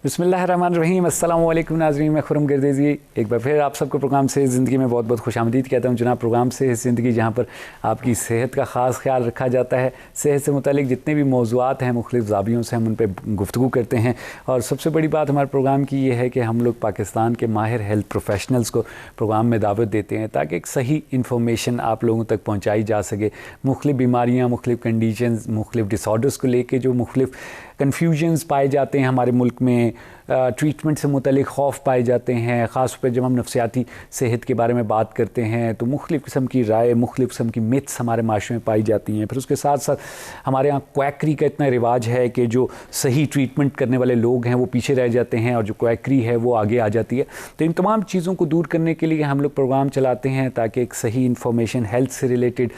बिस्मिल्लाहिर्रहमानिर्रहीम। अस्सलाम वालेकुम नाज़रीन, मैं खुरम गर्देज़ी एक बार फिर आप सबको प्रोग्राम से ज़िंदगी में बहुत बहुत खुशामदीद कहता हूँ। जनाब, प्रोग्राम से ज़िंदगी जहाँ पर आपकी सेहत का ख़ास ख्याल रखा जाता है। सेहत से मुतालिक जितने भी मौज़ूआत हैं मुख्तलिफ़ ज़ावियों से हम उन पर गुफ्तगू करते हैं। और सबसे बड़ी बात हमारे प्रोग्राम की ये है कि हम लोग पाकिस्तान के माहिर हेल्थ प्रोफेशनल्स को प्रोग्राम में दावत देते हैं ताकि एक सही इन्फॉर्मेशन आप लोगों तक पहुँचाई जा सके। मुख्तलिफ़ बीमारियाँ, मुख्तलिफ़ कंडीशंस, मुख्तलिफ़ डिसऑर्डर्स को लेके जो मुख्तलिफ़ कन्फ्यूजन्स पाए जाते हैं हमारे मुल्क में, ट्रीटमेंट से मुतल्लिक़ खौफ पाए जाते हैं। ख़ास पर जब हम नफ्सियाती सेहत के बारे में बात करते हैं तो मुख्तलिफ़ किस्म की राय, मुख्तलिफ़ किस्म की मिथ्स हमारे माशरे में पाई जाती हैं। फिर उसके साथ साथ हमारे यहाँ क्वैकरी का इतना रिवाज है कि जो सही ट्रीटमेंट करने वाले लोग हैं वो पीछे रह जाते हैं और जो क्वैकरी है वो आगे आ जाती है। तो इन तमाम चीज़ों को दूर करने के लिए हम लोग प्रोग्राम चलाते हैं ताकि एक सही इन्फॉर्मेशन, हेल्थ से रिलेटेड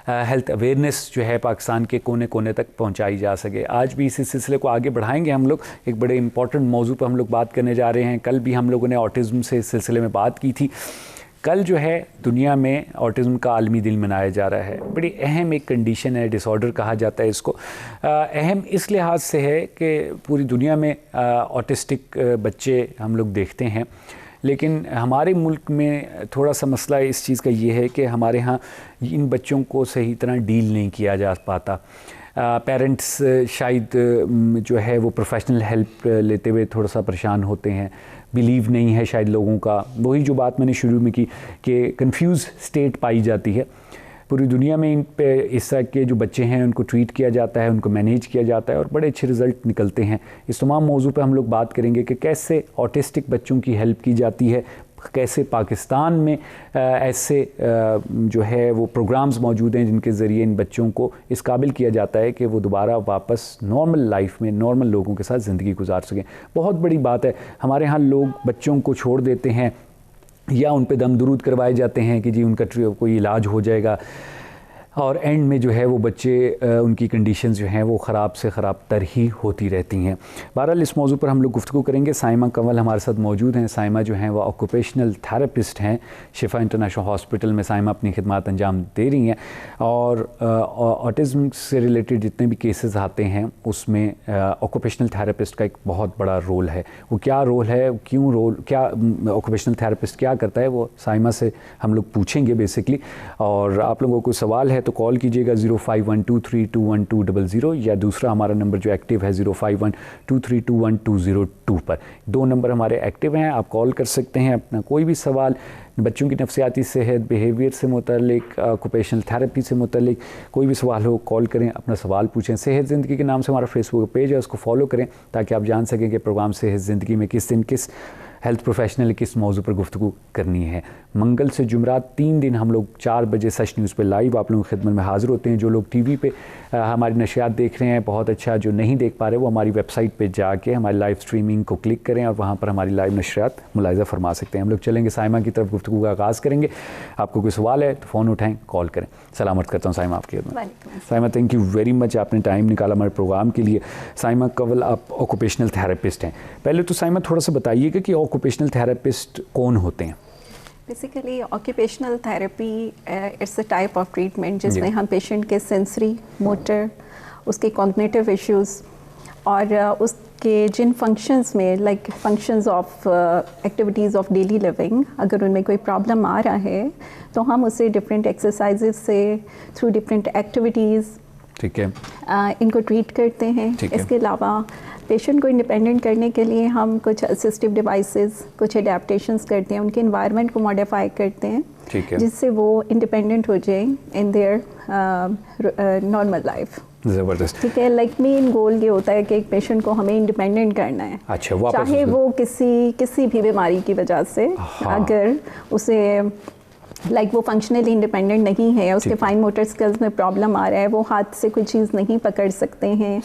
हेल्थ अवेयरनेस जो है पाकिस्तान के कोने कोने तक पहुंचाई जा सके। आज भी इसी सिलसिले को आगे बढ़ाएंगे हम लोग। एक बड़े इंपॉर्टेंट मौजू पर हम लोग बात करने जा रहे हैं। कल भी हम लोगों ने ऑटिज़म से इस सिलसिले में बात की थी। कल जो है दुनिया में ऑटिज़म का आलमी दिन मनाया जा रहा है। बड़ी अहम एक कंडीशन है, डिसऑर्डर कहा जाता है इसको। अहम इस लिहाज से है कि पूरी दुनिया में ऑटिस्टिक बच्चे हम लोग देखते हैं, लेकिन हमारे मुल्क में थोड़ा सा मसला इस चीज़ का ये है कि हमारे यहाँ इन बच्चों को सही तरह डील नहीं किया जा पाता। पेरेंट्स शायद जो है वो प्रोफेशनल हेल्प लेते हुए थोड़ा सा परेशान होते हैं। बिलीव नहीं है शायद लोगों का। वही जो बात मैंने शुरू में की कि कंफ्यूज स्टेट पाई जाती है। पूरी दुनिया में इन पे इस तरह के जो बच्चे हैं उनको ट्रीट किया जाता है, उनको मैनेज किया जाता है और बड़े अच्छे रिज़ल्ट निकलते हैं। इस तमाम मौजू पे हम लोग बात करेंगे कि कैसे ऑटिस्टिक बच्चों की हेल्प की जाती है, कैसे पाकिस्तान में ऐसे जो है वो प्रोग्राम्स मौजूद हैं जिनके ज़रिए इन बच्चों को इस काबिल किया जाता है कि वो दोबारा वापस नॉर्मल लाइफ में नॉर्मल लोगों के साथ ज़िंदगी गुजार सकें। बहुत बड़ी बात है, हमारे यहाँ लोग बच्चों को छोड़ देते हैं या उन पे दम दुरूद करवाए जाते हैं कि जी उनका कोई इलाज हो जाएगा, और एंड में जो है वो बच्चे उनकी कंडीशंस जो हैं वो ख़राब से ख़राब तर ही होती रहती हैं। बहरहाल इस मौजू पर हम लोग गुफ्तगू करेंगे। साइमा कंवल हमारे साथ मौजूद हैं। साइमा जो हैं वो ऑक्यूपेशनल थेरेपिस्ट हैं। शिफा इंटरनेशनल हॉस्पिटल में साइमा अपनी खिदमत अंजाम दे रही हैं और ऑटिज़म से रिलेटेड जितने भी केसेस आते हैं उसमें ऑक्यूपेशनल थेरेपिस्ट का एक बहुत बड़ा रोल है। वो क्या रोल है, क्यों रोल, क्या ऑक्यूपेशनल थेरेपिस्ट क्या करता है, वो साइमा से हम लोग पूछेंगे बेसिकली। और आप लोगों को सवाल है तो कॉल कीजिएगा 0512321200 या दूसरा हमारा नंबर जो एक्टिव है 0512321202 पर। दो नंबर हमारे एक्टिव हैं, आप कॉल कर सकते हैं। अपना कोई भी सवाल बच्चों की नफ्सियाती सेहत, बिहेवियर से मुतल्लिक, ऑक्यूपेशनल थेरेपी से मुतल्लिक कोई भी सवाल हो कॉल करें, अपना सवाल पूछें। सेहत ज़िंदगी के नाम से हमारा फेसबुक पेज है, उसको फॉलो करें ताकि आप जान सकें कि प्रोग्राम सेहत ज़िंदगी में किस दिन किस हेल्थ प्रोफेशनल किस मौजू पर गुफ्तगू करनी है। मंगल से जुमरात 3 दिन हम लोग 4 बजे सच न्यूज़ पे लाइव आप लोगों की खिदमत में हाज़िर होते हैं। जो लोग टीवी पे हमारी नशियात देख रहे हैं बहुत अच्छा, जो नहीं देख पा रहे वो हमारी वेबसाइट पे जाके हमारी लाइव स्ट्रीमिंग को क्लिक करें और वहाँ पर हमारी लाइव नशियात मुलाहिज़ा फरमा सकते हैं। हम लोग चलेंगे साइमा की तरफ, गुफ्तगू का आगाज़ करेंगे। आपको कोई सवाल है तो फ़ोन उठाएँ, कॉल करें। सलामत करता हूँ साइमा आपकी खिदमत। Saima thank you very much, आपने टाइम निकाला हमारे प्रोग्राम के लिए। साइमा कंवल आप ऑक्यूपेशनल थेरेपिस्ट हैं। पहले तो साइमा थोड़ा सा बताइएगा कि ऑक्यूपेशनल थेरेपिस्ट कौन होते हैं? Basically occupational therapy it's a type of treatment जिसमें हम पेशेंट के सेंसरी, मोटर, उसके कॉग्निटिव इश्यूज़ और उसके जिन फंक्शंस में like functions of activities of daily living, अगर उनमें कोई प्रॉब्लम आ रहा है तो हम उसे डिफरेंट एक्सरसाइजेज से, थ्रू डिफरेंट एक्टिविटीज़, ठीक है, इनको ट्रीट करते हैं। इसके अलावा पेशेंट को इंडिपेंडेंट करने के लिए हम कुछ असिस्टिव डिवाइसेस, कुछ एडेप्टेशंस करते हैं, उनके एनवायरनमेंट को मॉडिफाई करते हैं, जिससे वो इंडिपेंडेंट हो जाए इन देयर नॉर्मल लाइफ। ज़बरदस्त, ठीक है। लाइक मेन गोल ये होता है कि एक पेशेंट को हमें इंडिपेंडेंट करना है। अच्छा, चाहे वो किसी भी बीमारी की वजह से अगर उसे लाइक वो फंक्शनली इंडिपेंडेंट नहीं है, उसके फाइन मोटर स्किल्स में प्रॉब्लम आ रहा है, वो हाथ से कोई चीज़ नहीं पकड़ सकते हैं,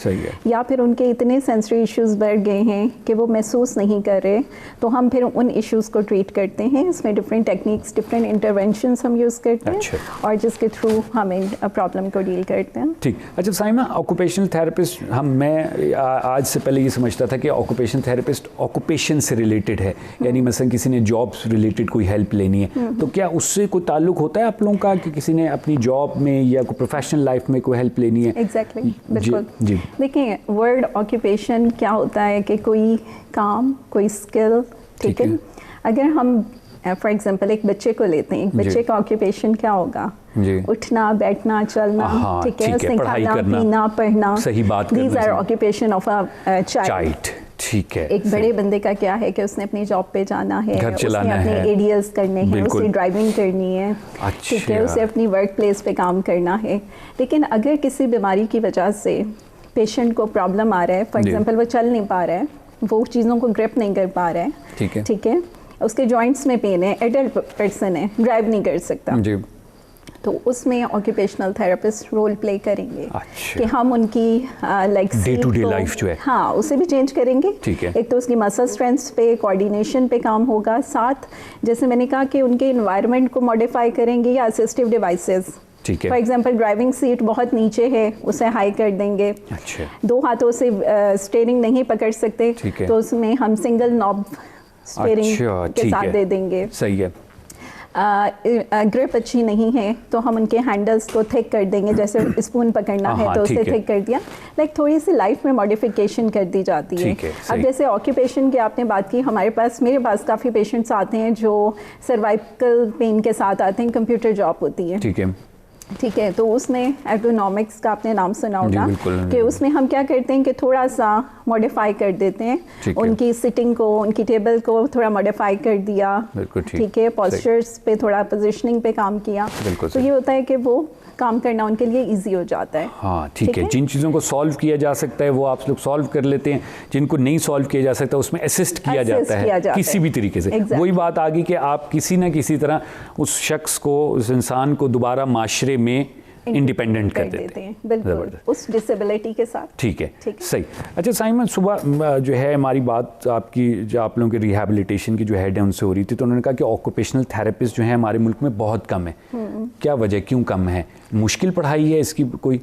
या फिर उनके इतने सेंसरी इश्यूज़ बढ़ गए हैं कि वो महसूस नहीं कर रहे, तो हम फिर उन इश्यूज़ को ट्रीट करते हैं। इसमें डिफरेंट टेक्निक्स, डिफरेंट इंटरवेंशंस हम यूज़ करते हैं और जिसके थ्रू हम प्रॉब्लम को डील करते हैं। ठीक। अच्छा साइमा, ऑक्यूपेशनल थेरेपिस्ट मैं आज से पहले ये समझता था कि ऑक्यूपेशनल थेरेपिस्ट ऑक्यूपेशन से रिलेटेड है, यानी मसलन किसी ने जॉब रिलेटेड कोई हेल्प लेनी है तो क्या उससे कोई ताल्लुक होता है आप लोगों का कि किसी ने अपनी जॉब में या कोई प्रोफेशनल लाइफ में कोई हेल्प लेनी है? एग्जैक्टली, बिल्कुल जी। देखिए, वर्ड ऑक्यूपेशन क्या होता है कि कोई काम, कोई स्किल, ठीक है। अगर हम फॉर एग्जांपल एक बच्चे को लेते हैं, एक बच्चे का ऑक्यूपेशन क्या होगा? उठना, बैठना, चलना, ठीक है, उसने खाना पीना, पढ़ना, सही बात, these are occupation of a child. ठीक है। एक बड़े बंदे का क्या है कि उसने अपनी जॉब पे जाना है, घर चलाना उसने अपने एरियल्स करने हैं, उसे ड्राइविंग करनी है, ठीक है, उसे अपनी वर्क प्लेस पे काम करना है। लेकिन अगर किसी बीमारी की वजह से पेशेंट को प्रॉब्लम आ रहा है, फॉर एग्जांपल वो चल नहीं पा रहा है, वो चीज़ों को ग्रिप नहीं कर पा रहा है, ठीक है, उसके जॉइंट्स में पेन है, एडल्ट पर्सन है, ड्राइव नहीं कर सकता जी, तो उसमें ऑक्यूपेशनल थेरेपिस्ट रोल प्ले करेंगे। अच्छा। कि हम उनकी like day to day life जो है, हाँ, उसे भी चेंज करेंगे। ठीक है। एक तो उसकी मसल स्ट्रेंथ पे, कोऑर्डिनेशन पे काम होगा, साथ जैसे मैंने कहा कि उनके इन्वायरमेंट को मॉडिफाई करेंगे या असिस्टिव डिवाइसेस, ठीक है। फॉर एग्जांपल ड्राइविंग सीट बहुत नीचे है, उसे हाई कर देंगे। अच्छा। 2 हाथों से स्टीयरिंग नहीं पकड़ सकते, तो उसमें हम सिंगल नॉब स्टीयरिंग के साथ दे देंगे। सही है। ग्रिप अच्छी नहीं है तो हम उनके हैंडल्स को थिक कर देंगे, जैसे स्पून पकड़ना है तो उसे थिक कर दिया, लाइक थोड़ी सी लाइफ में मॉडिफिकेशन कर दी जाती है। अब जैसे ऑक्यूपेशन की आपने बात की, मेरे पास काफ़ी पेशेंट्स आते हैं जो सर्वाइकल पेन के साथ आते हैं, कंप्यूटर जॉब होती है, ठीक है, तो उसमें एर्गोनॉमिक्स का आपने नाम सुना होगा कि उसमें हम क्या करते हैं कि थोड़ा सा मॉडिफाई कर देते हैं, उनकी सिटिंग को, उनकी टेबल को थोड़ा मॉडिफाई कर दिया, ठीक है, पोस्चर्स पे थोड़ा पोजीशनिंग पे काम किया, तो ये होता है कि वो काम करना उनके लिए इजी हो जाता है। हाँ, ठीक है। जिन चीज़ों को सॉल्व किया जा सकता है वो आप लोग सॉल्व कर लेते हैं, जिनको नहीं सॉल्व किया जा सकता उसमें असिस्ट किया जाता है किसी भी तरीके से। वही बात आ गई कि आप किसी ना किसी तरह उस शख्स को, उस इंसान को दोबारा माशरे में इंडिपेंडेंट कर देते हैं, बिल्कुल, उस डिसेबिलिटी के साथ। ठीक है, सही। अच्छा साइमन, सुबह जो है हमारी बात आपकी, जो आप लोगों के रिहैबिलिटेशन की जो हेड है उनसे हो रही थी, तो उन्होंने कहा कि ऑक्यूपेशनल थेरेपिस्ट जो है हमारे मुल्क में बहुत कम है। क्या वजह, क्यों कम है? मुश्किल पढ़ाई है इसकी कोई?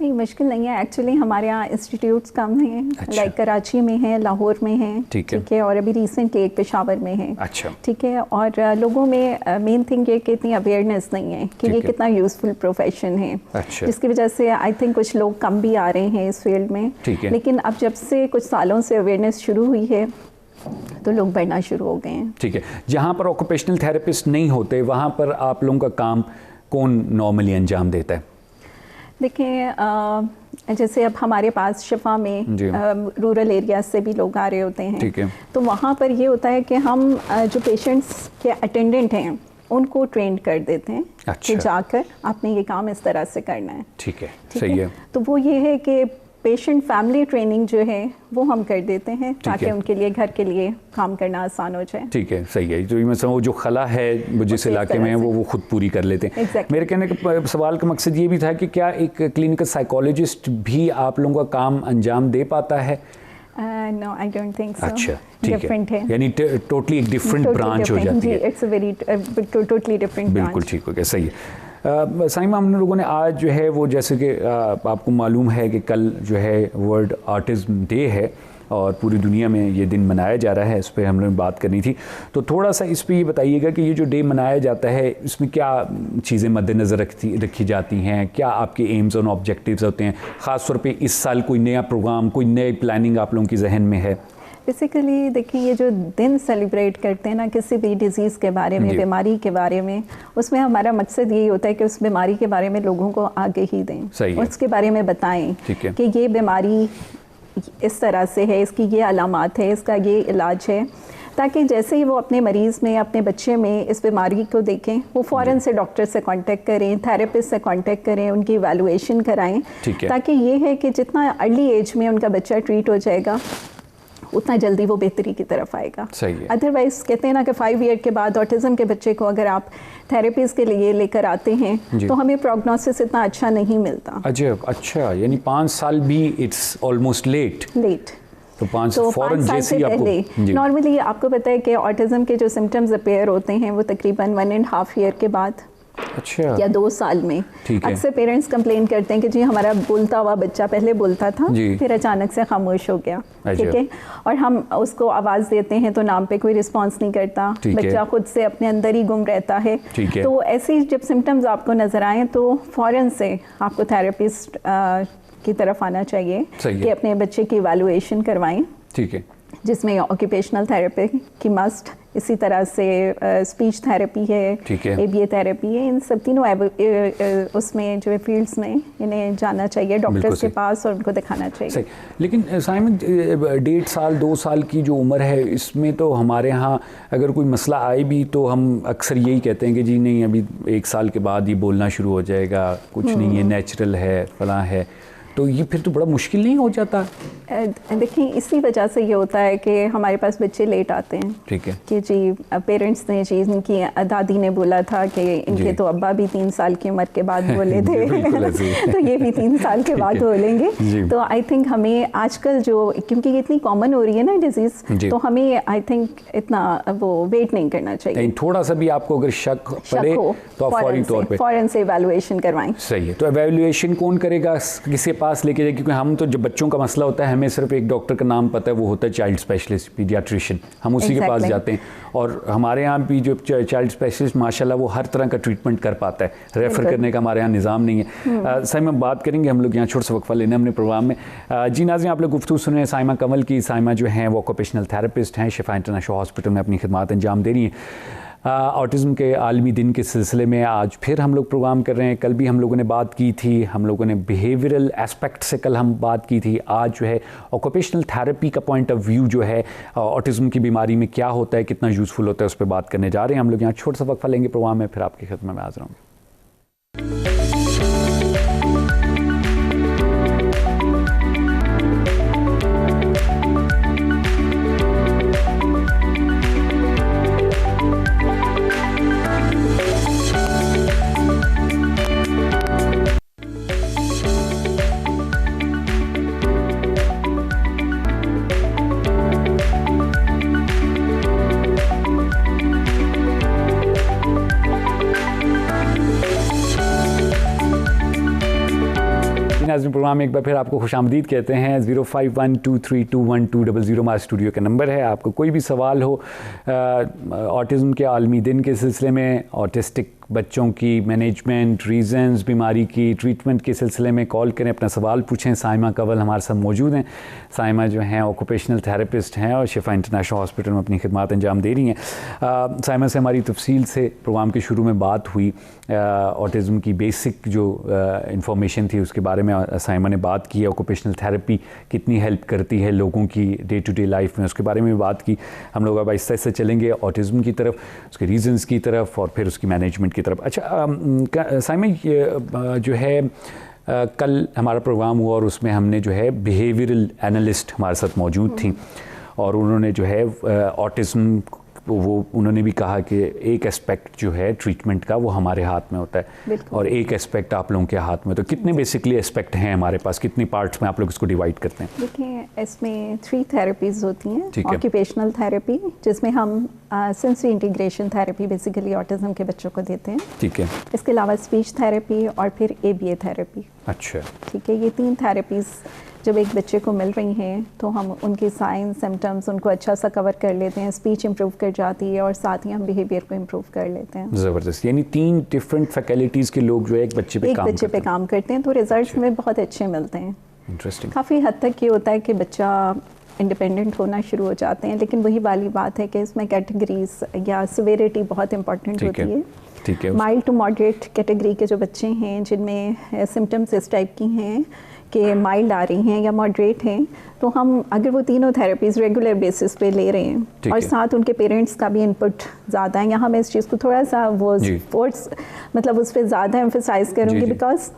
नहीं, मुश्किल नहीं है, एक्चुअली हमारे यहाँ इंस्टीट्यूट्स कम हैं। अच्छा। लाइक कराची में है, लाहौर में है, ठीक है, और अभी रिसेंटली एक पेशावर में है। अच्छा। ठीक है, और लोगों में मेन थिंग ये कि इतनी अवेयरनेस नहीं है कि ये कितना यूजफुल प्रोफेशन है। अच्छा। जिसकी वजह से आई थिंक कुछ लोग कम भी आ रहे हैं इस फील्ड में। लेकिन अब जब से कुछ सालों से अवेयरनेस शुरू हुई है तो लोग बढ़ना शुरू हो गए हैं। ठीक है। जहाँ पर ऑक्यूपेशनल थेरेपिस्ट नहीं होते वहाँ पर आप लोगों का काम कौन नॉर्मली अंजाम देता है? देखिए, जैसे अब हमारे पास शिफा में रूरल एरिया से भी लोग आ रहे होते हैं, ठीक है, तो वहाँ पर ये होता है कि हम जो पेशेंट्स के अटेंडेंट हैं उनको ट्रेन कर देते हैं। अच्छा। कि जाकर आपने ये काम इस तरह से करना है। ठीक है, सही है। तो वो ये है कि पेशेंट फैमिली ट्रेनिंग जो है वो हम कर देते हैं ताकि उनके लिए घर के लिए काम करना आसान हो जाए। ठीक है, सही है। तो मैं समझ जो खला है वो जिस इलाके में है वो खुद पूरी कर लेते हैं। exactly. मेरे कहने का सवाल का मकसद ये भी था कि क्या एक क्लिनिकल साइकोलॉजिस्ट भी आप लोगों का काम अंजाम दे पाता है? No, I don't think so. अच्छा, ठीक different है। यानी टोटली एक डिफरेंट ब्रांच हो जाती है। It's a very totally different branch। बिल्कुल ठीक हो गया, सही है। साइमा, हम लोगों ने आज जो है वो, जैसे कि आपको मालूम है कि कल जो है वर्ल्ड ऑटिज़्म डे है और पूरी दुनिया में ये दिन मनाया जा रहा है, इस पर हम लोग बात करनी थी। तो थोड़ा सा इस पर ये बताइएगा कि ये जो डे मनाया जाता है इसमें क्या चीज़ें मद्देनज़र रखी जाती हैं, क्या आपके एम्स और ऑब्जेक्टिव्स होते हैं? ख़ास तौर पे इस साल कोई नया प्रोग्राम, कोई नई प्लानिंग आप लोगों की जहन में है? बेसिकली देखिए, ये जो दिन सेलिब्रेट करते हैं ना किसी भी डिजीज़ के बारे में, बीमारी के बारे में, उसमें हमारा मकसद यही होता है कि उस बीमारी के बारे में लोगों को आगे ही दें, उसके बारे में बताएं कि ये बीमारी इस तरह से है, इसकी ये अलामात है, इसका ये इलाज है, ताकि जैसे ही वो अपने मरीज़ में, अपने बच्चे में इस बीमारी को देखें, वो फ़ौरन से डॉक्टर से कांटेक्ट करें, थेरेपिस्ट से कांटेक्ट करें, उनकी इवैल्यूएशन कराएं, ताकि ये है कि जितना अर्ली एज में उनका बच्चा ट्रीट हो जाएगा उतना जल्दी वो बेहतरी की तरफ आएगा। अदरवाइज कहते हैं ना कि 5 ईयर के बाद ऑटिज़म के बच्चे को अगर आप थेरेपीज़ के लिए लेकर आते हैं तो हमें प्रोग्नोसिस इतना अच्छा नहीं मिलता। अच्छा, यानी 5 साल भी इट्स ऑलमोस्ट लेट। तो 5 साल से पहले नॉर्मली आपको पता है कि ऑटिज़म के जो सिम्टम्स अपेयर होते हैं वो तकरीबन 1.5 ईयर के बाद अच्छा, या 2 साल में। ठीक है। अक्सर पेरेंट्स कंप्लेन करते हैं कि जी हमारा बोलता हुआ बच्चा पहले बोलता था, फिर अचानक से खामोश हो गया, ठीक है, और हम उसको आवाज़ देते हैं तो नाम पे कोई रिस्पॉन्स नहीं करता, बच्चा खुद से अपने अंदर ही गुम रहता है। तो ऐसे जब सिम्टम्स आपको नज़र आए तो फ़ौरन से आपको थेरेपिस्ट की तरफ आना चाहिए कि अपने बच्चे की इवैल्यूएशन करवाएं, ठीक है, जिसमें ऑक्यूपेशनल थेरेपी की मस्ट, इसी तरह से स्पीच थेरेपी है, ABA थेरेपी है, इन सब तीनों उसमें जो है फील्ड्स में इन्हें जाना चाहिए डॉक्टर्स के पास और उनको दिखाना चाहिए। सही। लेकिन साइमन 1.5 साल 2 साल की जो उम्र है इसमें तो हमारे यहाँ अगर कोई मसला आए भी तो हम अक्सर यही कहते हैं कि जी नहीं अभी 1 साल के बाद ये बोलना शुरू हो जाएगा, कुछ नहीं है, नेचुरल है, फलां है, तो ये फिर तो बड़ा मुश्किल नहीं हो जाता? देखिए इसी वजह से ये होता है कि हमारे पास बच्चे लेट आते हैं, ठीक है, कि जी पेरेंट्स ने जी इनकी दादी ने बोला था कि इनके तो अब्बा भी 3 साल की उम्र के बाद बोले थे तो ये भी 3 साल के बाद बोलेंगे। तो आई थिंक हमें आजकल जो, क्योंकि इतनी कॉमन हो रही है ना डिजीज़, तो हमें आई थिंक इतना वो वेट नहीं करना चाहिए। थोड़ा सा भी आपको अगर शक पड़े तो आप फौरी तौर पे फ़ौरन से इवैल्यूएशन करवाएं। सही है। तो इवैल्यूएशन कौन करेगा, किसके पास लेके जाए? क्योंकि हम तो जब बच्चों का मसला होता है हमें सिर्फ एक डॉक्टर का नाम पता है, वो होता है चाइल्ड स्पेशलिस्ट, पीडियाट्रिशियन, हम उसी के पास जाते हैं। और हमारे यहाँ भी जो चाइल्ड स्पेशलिस्ट माशाल्लाह वो हर तरह का ट्रीटमेंट कर पाता है, रेफ़र करने का हमारे यहाँ निज़ाम नहीं है। साइमा बात करेंगे हम लोग यहाँ छोटा सा वक्फा लेने अपने प्रोग्राम में। जी नाज़रीन, आप लोग गुफ्तगू सुन रहे हैं साइमा कमल की। साइमा जो हैं वो ऑक्यूपेशनल थेरेपिस्ट हैं, शिफा इंटरनेशनल हॉस्पिटल में अपनी खिदमत अंजाम दे रही हैं। ऑटिज़म के आलमी दिन के सिलसिले में आज फिर हम लोग प्रोग्राम कर रहे हैं। कल भी हम लोगों ने बात की थी, हम लोगों ने बिहेवियरल एस्पेक्ट से कल हम बात की थी। आज जो है ऑक्यूपेशनल थेरेपी का पॉइंट ऑफ व्यू जो है ऑटिज़म की बीमारी में क्या होता है, कितना यूज़फुल होता है, उस पर बात करने जा रहे हैं हम लोग। यहाँ छोटा सा वक्फा लेंगे प्रोग्राम में, फिर आपकी खिदमत में हाज़िर होंगे। नाज़रीन, प्रोग्राम में एक बार फिर आपको खुशामदीद कहते हैं। 0512321200 हमारा स्टूडियो का नंबर है। आपको कोई भी सवाल हो ऑटिज़म के आलमी दिन के सिलसिले में, ऑटिस्टिक बच्चों की मैनेजमेंट, रीज़न्स, बीमारी की ट्रीटमेंट के सिलसिले में कॉल करें, अपना सवाल पूछें। साइमा कवल हमारे साथ मौजूद हैं। साइमा जो हैं ऑक्यूपेशनल थेरेपिस्ट हैं और शिफा इंटरनेशनल हॉस्पिटल में अपनी खिदमत अंजाम दे रही हैं। साइमा से हमारी तफसील से प्रोग्राम के शुरू में बात हुई, ऑटिज़म की बेसिक जो इंफॉर्मेशन थी उसके बारे में साइमा ने बात की। ऑक्यूपेशनल थेरेपी कितनी हेल्प करती है लोगों की डे टू डे लाइफ में, उसके बारे में भी बात की। हम लोग अब आहिस्ता आहिस्ता चलेंगे ऑटिज़म की तरफ, उसके रीज़न्स की तरफ और फिर उसकी मैनेजमेंट की तरफ। अच्छा साइमा, जो है कल हमारा प्रोग्राम हुआ और उसमें हमने जो है बिहेवियरल एनालिस्ट हमारे साथ मौजूद थी और उन्होंने जो है ऑटिज़म वो उन्होंने भी कहा कि एक एस्पेक्ट जो है ट्रीटमेंट का वो हमारे हाथ में होता है और एक एस्पेक्ट आप लोगों के हाथ में। तो कितने बेसिकली एस्पेक्ट हैं हमारे पास, कितनी पार्ट्स में आप लोग इसको डिवाइड करते हैं? देखिए इसमें 3 थेरेपीज़ होती हैं। ऑक्यूपेशनल थेरेपी जिसमें हम sensory integration therapy basically autism के बच्चों को देते हैं, ठीक है। इसके अलावा स्पीच थेरेपी और फिर ABA थेरेपी। अच्छा, ठीक है। ये 3 थेरेपीज़ जब एक बच्चे को मिल रही हैं तो हम उनके साइंस सिम्टम्स उनको अच्छा सा कवर कर लेते हैं, स्पीच इम्प्रूव कर जाती है और साथ ही हम बिहेवियर को इम्प्रूव कर लेते हैं। ज़बरदस्त। यानी 3 डिफरेंट फैकल्टीज़ के लोग जो है एक बच्चे पे काम करते हैं तो रिजल्ट्स में बहुत अच्छे मिलते हैं। इंटरेस्टिंग। काफ़ी हद तक ये होता है कि बच्चा इंडिपेंडेंट होना शुरू हो जाते हैं, लेकिन वही वाली बात है कि इसमें कैटेगरीज या सिविरिटी बहुत इंपॉर्टेंट होती है। ठीक है। माइल्ड टू मॉडरेट कैटेगरी के जो बच्चे हैं जिनमें सिम्टम्स इस टाइप की हैं कि माइल्ड आ रही हैं या मॉडरेट हैं, तो हम अगर वो तीनों थेरेपीज़ रेगुलर बेसिस पे ले रहे हैं और साथ उनके पेरेंट्स का भी इनपुट ज़्यादा है, यहाँ मैं इस चीज़ को थोड़ा सा वो फोर्स मतलब उस पर ज़्यादा एम्फसाइज़ करूँगी, बिकॉज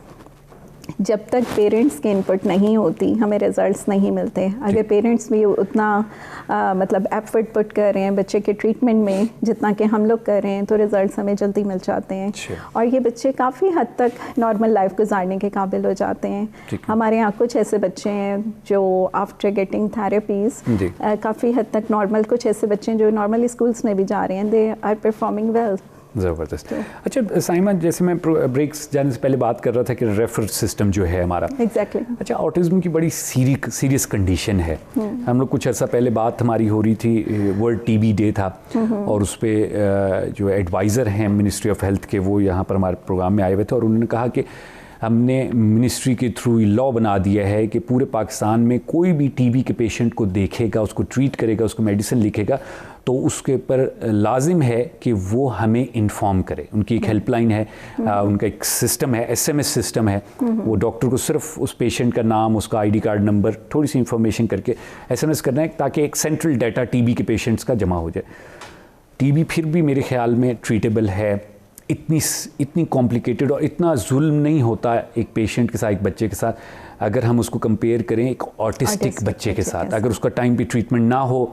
जब तक पेरेंट्स के इनपुट नहीं होती हमें रिजल्ट्स नहीं मिलते। अगर पेरेंट्स भी उतना मतलब एफर्ट पुट कर रहे हैं बच्चे के ट्रीटमेंट में जितना कि हम लोग कर रहे हैं तो रिजल्ट्स हमें जल्दी मिल जाते हैं और ये बच्चे काफ़ी हद तक नॉर्मल लाइफ गुजारने के काबिल हो जाते हैं। हमारे यहाँ कुछ ऐसे बच्चे हैं जो आफ्टर गेटिंग थेरेपीज़ काफ़ी हद तक नॉर्मल, कुछ ऐसे बच्चे हैं जो नॉर्मली स्कूल्स में भी जा रहे हैं, दे आर परफॉर्मिंग वेल। ज़बरदस्त। अच्छा साइमा, जैसे मैं ब्रेक्स जाने से पहले बात कर रहा था कि रेफर सिस्टम जो है हमारा, एग्जैक्टली अच्छा ऑटिज़म की बड़ी सीरियस कंडीशन है। हम लोग कुछ अर्सा पहले बात हमारी हो रही थी, वर्ल्ड टीबी डे था, और उस पर जो एडवाइज़र हैं मिनिस्ट्री ऑफ हेल्थ के, वो यहाँ पर हमारे प्रोग्राम में आए हुए थे, और उन्होंने कहा कि हमने मिनिस्ट्री के थ्रू लॉ बना दिया है कि पूरे पाकिस्तान में कोई भी टीबी के पेशेंट को देखेगा, उसको ट्रीट करेगा, उसको मेडिसिन लिखेगा, तो उसके ऊपर लाजिम है कि वो हमें इन्फॉर्म करे। उनकी एक हेल्पलाइन है, उनका एक सिस्टम है, SMS सिस्टम है। वो डॉक्टर को सिर्फ उस पेशेंट का नाम, उसका ID कार्ड नंबर, थोड़ी सी इंफॉर्मेशन करके SMS करना है, ताकि एक सेंट्रल डाटा टीबी के पेशेंट्स का जमा हो जाए। टीबी फिर भी मेरे ख्याल में ट्रीटेबल है, इतनी कॉम्प्लिकेटेड और इतना जुल्म नहीं होता एक पेशेंट के साथ, एक बच्चे के साथ, अगर हम उसको कंपेयर करें एक ऑटिस्टिक बच्चे के साथ। अगर उसका टाइम पे ट्रीटमेंट ना हो,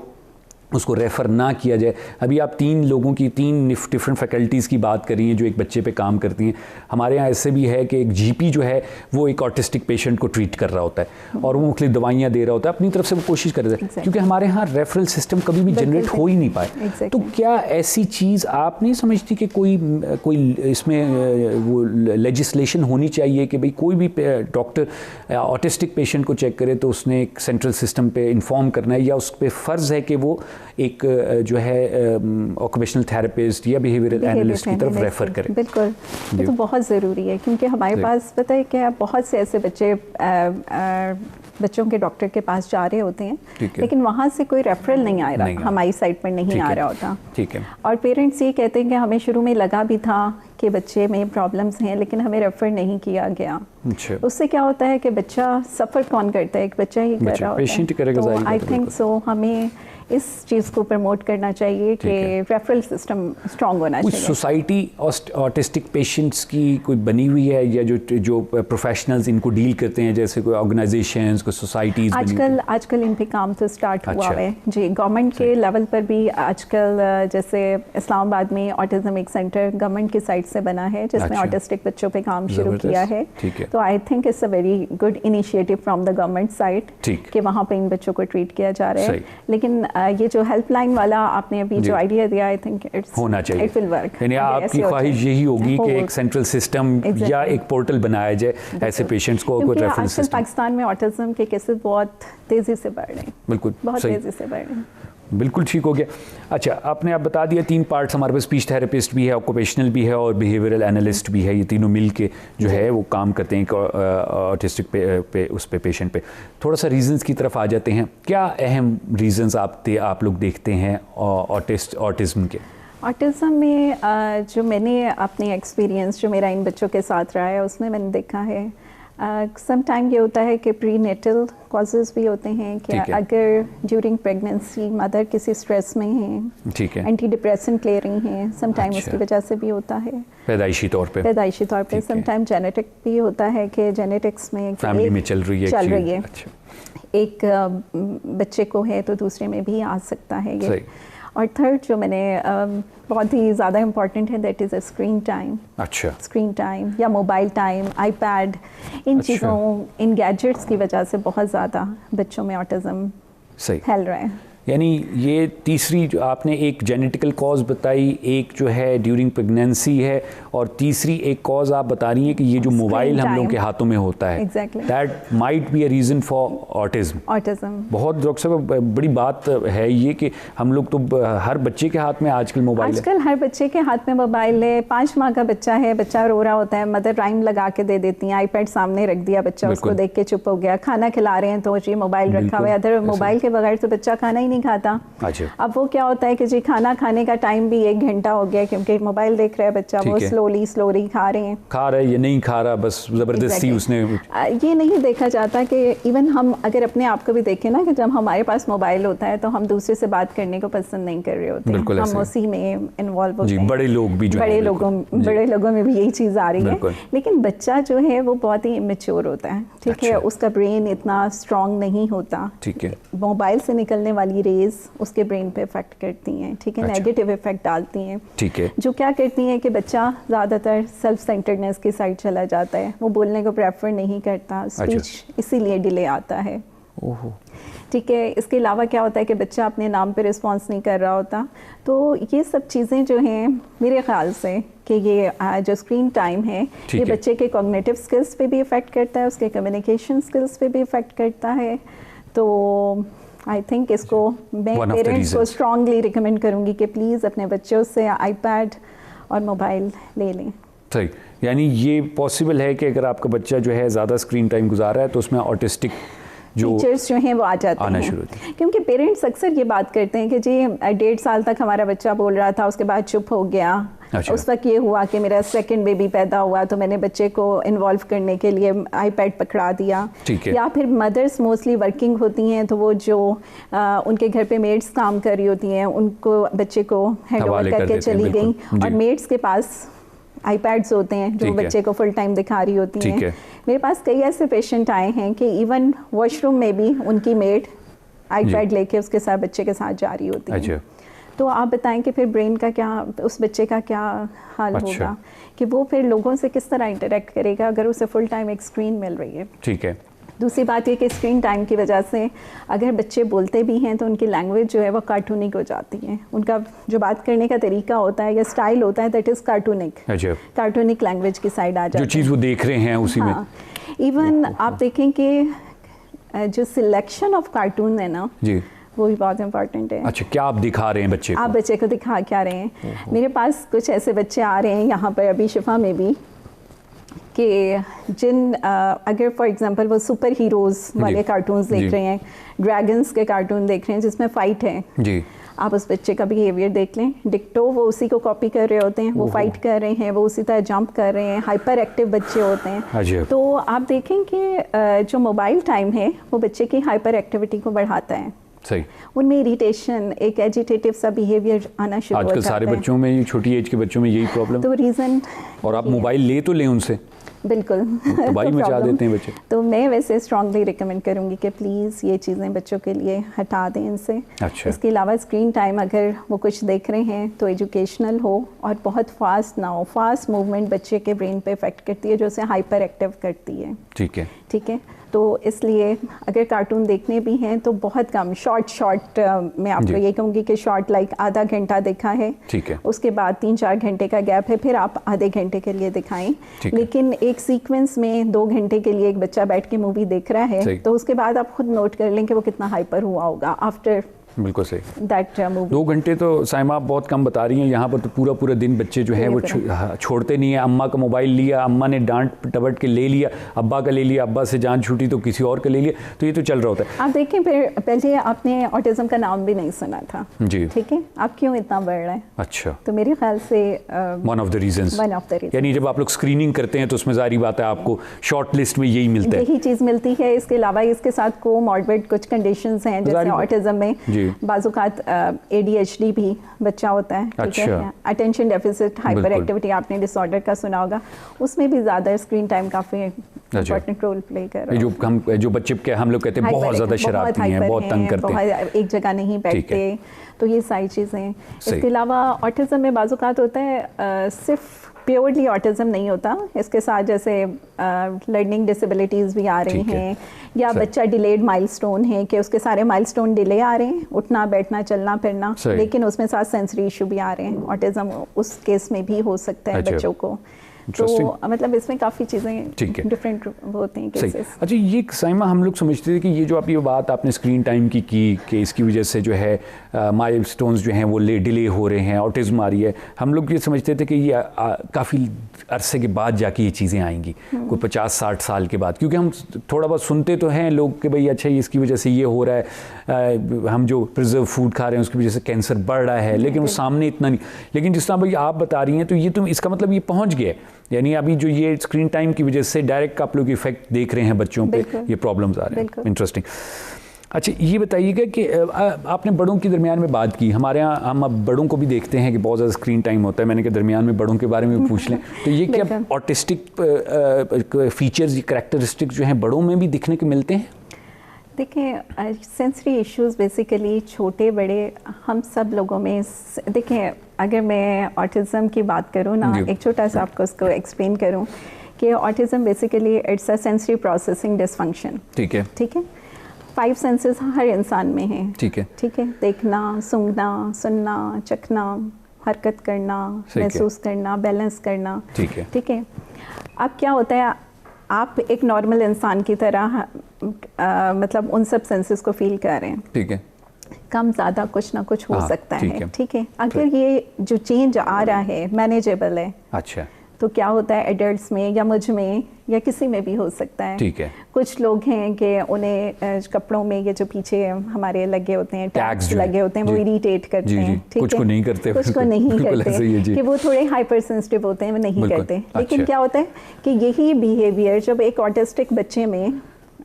उसको रेफ़र ना किया जाए। अभी आप 3 लोगों की 3 डिफरेंट फैकल्टीज़ की बात कर रही हैं जो एक बच्चे पे काम करती हैं। हमारे यहाँ ऐसे भी है कि एक GP जो है वो एक ऑटिस्टिक पेशेंट को ट्रीट कर रहा होता है, और वो मुख्तलिफ दवाइयाँ दे रहा होता है, अपनी तरफ से वो कोशिश कर रहा है, क्योंकि हमारे यहाँ रेफरल सिस्टम कभी भी जनरेट हो ही नहीं पाए। तो क्या ऐसी चीज़ आप नहीं समझती कि कोई इसमें वो लेजिस्लेशन होनी चाहिए कि भाई कोई भी डॉक्टर ऑटिस्टिक पेशेंट को चेक करे तो उसने एक सेंट्रल सिस्टम पे इन्फॉर्म करना है, या उस पर फ़र्ज़ है कि वो एक जो है ऑक्यूपेशनल थेरेपिस्ट या बिहेवियरल एनालिस्ट की तरफ रेफ़र करें? बिल्कुल, ये तो बहुत ज़रूरी है, क्योंकि हमारे पास पता है क्या, बहुत से ऐसे बच्चों के डॉक्टर के पास जा रहे होते हैं, लेकिन वहाँ से कोई रेफरल नहीं आ रहा, हमारी साइड पर नहीं आ रहा होता। ठीक है। और पेरेंट्स ये कहते हैं कि हमें शुरू में लगा भी था कि बच्चे में प्रॉब्लम्स हैं, लेकिन हमें रेफर नहीं किया गया। उससे क्या होता है कि बच्चा सफ़र कौन करता है, एक बच्चा ही कर रहा होता है। पेशेंट करेगा, तो आई थिंक सो हमें इस चीज़ को प्रमोट करना चाहिए कि रेफरल सिस्टम स्ट्रॉन्ग होना चाहिए। सोसाइटी ऑटिस्टिक पेशेंट्स की कोई बनी हुई है, या जो प्रोफेशनल्स इनको डील करते हैं, जैसे कोई ऑर्गेनाइजेशंस, कोई सोसाइटीज़? आजकल इन पे काम तो स्टार्ट हुआ है जी, गवर्नमेंट के लेवल पर भी। आजकल जैसे इस्लामाबाद में ऑटिज्म एक सेंटर गवर्नमेंट की साइड से बना है, जिसमें ऑटिस्टिक बच्चों पे काम शुरू किया है। तो I think it's a very good initiative from the government side कि वहाँ पे इन बच्चों को ट्रीट किया जा रहा है। लेकिन ये जो हेल्पलाइन वाला आपने अभी जो आइडिया दिया, आई थिंक इट्स होना चाहिए, इट विल वर्क। यानी आपकी ख्वाहिश यही होगी कि एक सेंट्रल सिस्टम या एक पोर्टल बनाया जाए ऐसे पेशेंट्स को, कोई रेफरेंस सिस्टम। पाकिस्तान में ऑटिज्म के केसेस बहुत तेज़ी से बढ़ रहे हैं, बिल्कुल बहुत तेज़ी से बढ़ रहे हैं। बिल्कुल ठीक हो गया। अच्छा, आपने आप बता दिया 3 पार्ट्स हमारे पास, स्पीच थेरेपिस्ट भी है, ऑक्यूपेशनल भी है, और बिहेवियरल एनालिस्ट भी है। ये तीनों मिल के जो है वो काम करते हैं ऑटिस्टिक पे उस पे पेशेंट पे। थोड़ा सा रीजंस की तरफ आ जाते हैं। क्या अहम रीजंस आप लोग देखते हैं ऑटिज्म के? ऑटिज्म में जो मैंने अपने एक्सपीरियंस जो मेरा इन बच्चों के साथ रहा है, उसमें मैंने देखा है सम टाइम ये होता है कि प्री नेटल कॉजेज़ भी होते हैं कि अगर ड्यूरिंग प्रेगनेंसी मदर किसी स्ट्रेस में है, एंटी डिप्रेसेंट ले रही हैं, सम टाइम उसकी वजह से भी होता है पैदाइशी तौर पे। सम टाइम जेनेटिक भी होता है कि जेनेटिक्स में फैमिली में चल रही है। एक बच्चे को है तो दूसरे में भी आ सकता है ये। और थर्ड जो मैंने बहुत ही ज़्यादा इम्पॉर्टेंट है, that is a screen time. अच्छा, स्क्रीन टाइम या मोबाइल टाइम, आईपैड, इन चीज़ों, इन गैजेट्स की वजह से बहुत ज़्यादा बच्चों में ऑटिज्म फैल रहा है। यानी ये तीसरी जो आपने एक जेनेटिकल कॉज बताई, एक जो है ड्यूरिंग प्रेगनेंसी है, और तीसरी एक कॉज आप बता रही हैं कि ये जो मोबाइल हम लोगों के हाथों में होता है, that might be a reason for autism. बहुत डॉक्टर साहब बड़ी बात है ये कि हम लोग तो हर बच्चे के हाथ में आजकल मोबाइल है। आजकल हर बच्चे के हाथ में मोबाइल है। 5 माह का बच्चा है, बच्चा रो रहा होता है, मदर राइम लगा के दे देती हैं, आईपैड सामने रख दिया, बच्चा उसको देख के चुप हो गया। खाना खिला रहे हैं तो जी मोबाइल रखा हुआ है, अदर मोबाइल के बगैर तो बच्चा खाना ही नहीं खाता। अब वो क्या होता है कि जी खाना खाने का टाइम भी 1 घंटा हो गया, क्योंकि मोबाइल देख रहा है बच्चा, वो स्लोली खा रहे हैं, खा रहा है या नहीं खा रहा, बस जबरदस्ती उसने। ये नहीं देखा जाता कि इवन हम अगर अपने आप को भी देखें ना, कि जब हमारे पास मोबाइल होता है तो हम दूसरे से बात करने को पसंद नहीं कर रहे होते, हम उसी में इन्वॉल्व होते हैं। बड़े लोग भी, बड़े लोगों में भी यही चीज़ आ रही है। लेकिन बच्चा जो है वो बहुत ही इमेच्योर होता है, ठीक है, उसका ब्रेन इतना स्ट्रांग नहीं होता, ठीक है। मोबाइल से निकलने वाली रेज उसके ब्रेन पे इफेक्ट करती हैं, ठीक है, नेगेटिव इफेक्ट डालती हैं, ठीक है, जो क्या करती हैं कि बच्चा ज़्यादातर सेल्फ सेंटर्डनेस की साइड चला जाता है, वो बोलने को प्रेफर नहीं करता, स्पीच इसीलिए डिले आता है। ओहो। ठीक है, इसके अलावा क्या होता है कि बच्चा अपने नाम पे रिस्पॉन्स नहीं कर रहा होता। तो ये सब चीज़ें जो हैं मेरे ख्याल से कि ये जो स्क्रीन टाइम है ये बच्चे के कॉग्निटिव स्किल्स पे भी इफ़ेक्ट करता है, उसके कम्युनिकेशन स्किल्स पे भी इफ़ेक्ट करता है। तो आई थिंक इसको मैं पेरेंट्स को स्ट्रांगली रिकमेंड करूँगी कि प्लीज़ अपने बच्चों से आईपैड और मोबाइल ले लें। सही, यानी ये पॉसिबल है कि अगर आपका बच्चा जो है ज़्यादा स्क्रीन टाइम गुजार रहा है तो उसमें ऑटिस्टिक जो फीचर्स जो हैं वो आ जाते हैं, क्योंकि पेरेंट्स अक्सर ये बात करते हैं कि जी 1.5 साल तक हमारा बच्चा बोल रहा था, उसके बाद चुप हो गया। अच्छा। उस वक्त ये हुआ कि मेरा सेकंड बेबी पैदा हुआ तो मैंने बच्चे को इन्वॉल्व करने के लिए आईपैड पकड़ा दिया। या फिर मदर्स मोस्टली वर्किंग होती हैं तो वो जो उनके घर पे मेड्स काम कर रही होती हैं उनको बच्चे को हैंड ओवर करके चली गई और मेड्स के पास आईपैड्स होते हैं जो बच्चे को फुल टाइम दिखा रही होती हैं। मेरे पास कई ऐसे पेशेंट आए हैं कि इवन वॉशरूम में भी उनकी मेड आईपैड लेके उसके साथ बच्चे के साथ जा रही होती है। तो आप बताएं कि फिर ब्रेन का क्या, उस बच्चे का क्या हाल होगा कि वो फिर लोगों से किस तरह इंटरेक्ट करेगा अगर उसे फुल टाइम एक स्क्रीन मिल रही है। ठीक है। दूसरी बात ये कि स्क्रीन टाइम की वजह से अगर बच्चे बोलते भी हैं तो उनकी लैंग्वेज जो है वो कार्टूनिक हो जाती है। उनका जो बात करने का तरीका होता है या स्टाइल होता है दैट इज़ कार्टूनिक। कार्टूनिक लैंग्वेज की साइड आ जाती है, जो चीज़ वो देख रहे हैं उसी में। इवन आप देखें कि जो सिलेक्शन ऑफ कार्टून है ना जी, वो भी बहुत इंपॉर्टेंट है। अच्छा, क्या आप दिखा रहे हैं बच्चे को? आप बच्चे को दिखा क्या रहे हैं? मेरे पास कुछ ऐसे बच्चे आ रहे हैं यहाँ पर अभी शिफा में भी कि जिन अगर फॉर एग्जांपल वो सुपर हीरोज़ वाले कार्टून्स देख रहे हैं, ड्रैगन्स के कार्टून देख रहे हैं जिसमें फ़ाइट है जी, आप उस बच्चे का बिहेवियर देख लें, डिक्टो वो उसी को कॉपी कर रहे होते हैं, वो फाइट कर रहे हैं, वो उसी तरह जंप कर रहे हैं, हाइपर एक्टिव बच्चे होते हैं। तो आप देखें कि जो मोबाइल टाइम है वो बच्चे की हाइपर एक्टिविटी को बढ़ाता है। सही, उनमें इरिटेशन, एक एजिटेटिव सा बिहेवियर आना शुरू हो जाता है। आजकल सारे बच्चों में, छोटी एज के बच्चों में यही प्रॉब्लम। तो रीज़न, और आप मोबाइल ले तो लें उनसे, बिल्कुल तबाही मचा देते हैं बच्चे। तो मैं वैसे स्ट्रांगली रिकमेंड करूंगी कि प्लीज़ ये चीज़ें बच्चों के लिए हटा दें इनसे। अच्छा। इसके अलावा स्क्रीन टाइम अगर वो कुछ देख रहे हैं तो एजुकेशनल हो और बहुत फास्ट ना हो। फास्ट मूवमेंट बच्चे के ब्रेन पे इफेक्ट करती है जो उसे हाइपर एक्टिव करती है। ठीक है, ठीक है। तो इसलिए अगर कार्टून देखने भी हैं तो बहुत कम, शॉर्ट मैं आपको ये कहूँगी कि शॉर्ट लाइक आधा घंटा देखा है, ठीक है, उसके बाद 3-4 घंटे का गैप है, फिर आप आधे घंटे के लिए दिखाएं। लेकिन एक सीक्वेंस में 2 घंटे के लिए एक बच्चा बैठ के मूवी देख रहा है तो उसके बाद आप खुद नोट कर लें कि वो कितना हाइपर हुआ होगा आफ्टर। बिल्कुल सही। दैट मूवी 2 घंटे तो साइमा आप बहुत कम बता रही हैं। यहाँ पर तो पूरा पूरा दिन बच्चे जो है वो छोड़ते नहीं है। अम्मा का मोबाइल लिया, अम्मा ने डांट टपट के ले लिया, अब्बा का ले लिया, अब्बा से जान छूटी तो किसी और का ले लिया, तो ये तो चल रहा होता है। आप देखें, फिर पहले आपने ऑटिज्म का नाम भी नहीं सुना था जी, ठीक है, आप क्यों इतना बढ़ रहा है? अच्छा, तो मेरे ख्याल से वन ऑफ द रीजंस, यानी जब आप लोग स्क्रीनिंग करते हैं तो उसमें जारी बात है आपको शॉर्ट लिस्ट में यही मिलता है, यही चीज़ मिलती है। इसके अलावा इसके साथ कोमॉर्बिड कुछ कंडीशंस हैं जैसे ऑटिज्म में बाजुकात ADHD भी बच्चा होता है, ठीक है, अटेंशन डेफिसिट हाइपर एक्टिविटी आपने डिसऑर्डर का सुना होगा, उसमें भी ज़्यादा स्क्रीन टाइम काफ़ी इंपॉर्टेंट रोल प्ले कर रहा है। जो बच्चे के हम लोग कहते हैं बहुत ज़्यादा शरारती हैं, बहुत तंग करते हैं, एक जगह नहीं बैठते, तो ये सारी चीज़ें। इसके अलावा ऑटिज्म में बाजुकात होता है सिर्फ प्योरली ऑटिज्म नहीं होता, इसके साथ जैसे लर्निंग डिसेबिलिटीज़ भी आ रही हैं, या बच्चा डिलेड माइलस्टोन है कि उसके सारे माइलस्टोन डिले आ रहे हैं, उठना बैठना चलना फिरना, लेकिन उसमें साथ सेंसरी इशू भी आ रहे हैं। ऑटिज्म उस केस में भी हो सकता है बच्चों को। तो मतलब इसमें काफ़ी चीज़ें डिफरेंट होती हैं केसेस। अच्छा, ये साइमा हम लोग समझते थे कि ये जो आप ये बात आपने स्क्रीन टाइम की कि इसकी वजह से जो है माइलस्टोन्स जो हैं वो डिले हो रहे हैं, ऑटिज्म आ रही है, हम लोग ये समझते थे कि ये काफ़ी अरसे के बाद जाके ये चीज़ें आएंगी, कोई 50-60 साल के बाद, क्योंकि हम थोड़ा बहुत सुनते तो हैं लोग कि भाई अच्छा इसकी वजह से ये हो रहा है, हम जो प्रिजर्व फूड खा रहे हैं उसकी वजह से कैंसर बढ़ रहा है, लेकिन वो सामने इतना नहीं। लेकिन जिस तरह भाई आप बता रही हैं तो ये तो इसका मतलब ये पहुँच गया, यानी अभी जो ये स्क्रीन टाइम की वजह से डायरेक्ट आप लोग इफेक्ट देख रहे हैं बच्चों पे, ये प्रॉब्लम्स आ रहे हैं। इंटरेस्टिंग। अच्छा, ये बताइएगा कि आपने बड़ों के दरमियान में बात की, हमारे यहाँ हम अब बड़ों को भी देखते हैं कि बहुत ज़्यादा स्क्रीन टाइम होता है, मैंने कहा दरमियान में बड़ों के बारे में भी पूछ लें, तो ये क्या ऑटिस्टिक फीचर्स, करैक्टरिस्टिक जो हैं बड़ों में भी दिखने को मिलते हैं? देखें, सेंसरी इश्यूज बेसिकली छोटे बड़े हम सब लोगों में, देखें अगर मैं ऑटिज़म की बात करूँ ना, एक छोटा सा आपको उसको एक्सप्लेन करूँ कि autism basically it's a sensory processing dysfunction. ठीक है, ठीक है। 5 सेंसेस हर इंसान में हैं। ठीक है, ठीक है, देखना, सूंघना, सुनना, चखना, हरकत करना, महसूस करना, बैलेंस करना। ठीक है, ठीक है। अब क्या होता है, आप एक नॉर्मल इंसान की तरह मतलब उन सब सेंसेस को फील कर रहे हैं। ठीक है, कम ज़्यादा कुछ ना कुछ हो सकता है। ठीक है, अगर ठीक। ये जो चेंज आ रहा है मैनेजेबल है, अच्छा, तो क्या होता है एडल्ट्स में या मुझ में या किसी में भी हो सकता है। ठीक है। कुछ लोग हैं कि उन्हें कपड़ों में ये जो पीछे हमारे लगे होते हैं टैग्स लगे होते हैं, वो इरिटेट करते हैं। ठीक कुछ है, को नहीं करते, कुछ को नहीं करते कि वो थोड़े हाइपर सेंसिटिव होते हैं, वो नहीं करते। लेकिन क्या होता है कि यही बिहेवियर जब एक ऑटिस्टिक बच्चे में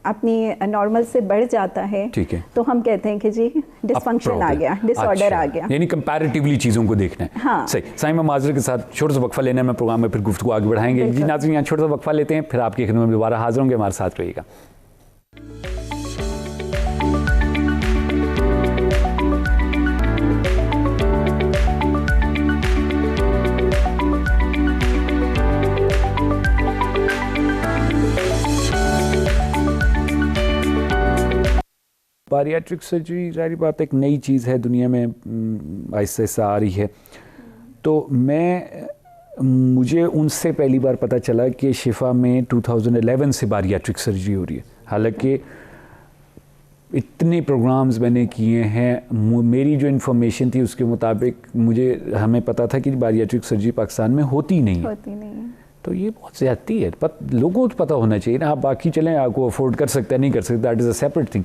अपनी नॉर्मल से बढ़ जाता है, ठीक है, तो हम कहते हैं कि जी डिसफंक्शन आ गया, डिसऑर्डर आ गया। यानी कंपैरेटिवली चीज़ों को देखना है। हाँ। सही। साइमा माजर के साथ छोटा सा वक्फा लेना है, मैं प्रोग्राम में फिर गुफ्तगू आगे बढ़ाएंगे। जी नाज़रीन, यहाँ छोटा सा वक्फा लेते हैं, फिर आपकी खिदमत में दोबारा हाजिर होंगे। हमारे साथ रहिएगा। बारियाट्रिक सर्जरी ज़ाहिर बात एक नई चीज़ है, दुनिया में आहिस्ता आहिस्ता आ रही है। तो मुझे उनसे पहली बार पता चला कि शिफा में 2011 से बारियाट्रिक सर्जरी हो रही है। हालांकि इतने प्रोग्राम्स मैंने किए हैं, मेरी जो इन्फॉर्मेशन थी उसके मुताबिक हमें पता था कि बारियाट्रिक सर्जरी पाकिस्तान में होती नहीं है। तो ये बहुत ज़्यादती है। लोगों को पता होना चाहिए ना। आप बाकी चलें, आपको अफोर्ड कर सकते हैं, नहीं कर सकते, that is a separate thing.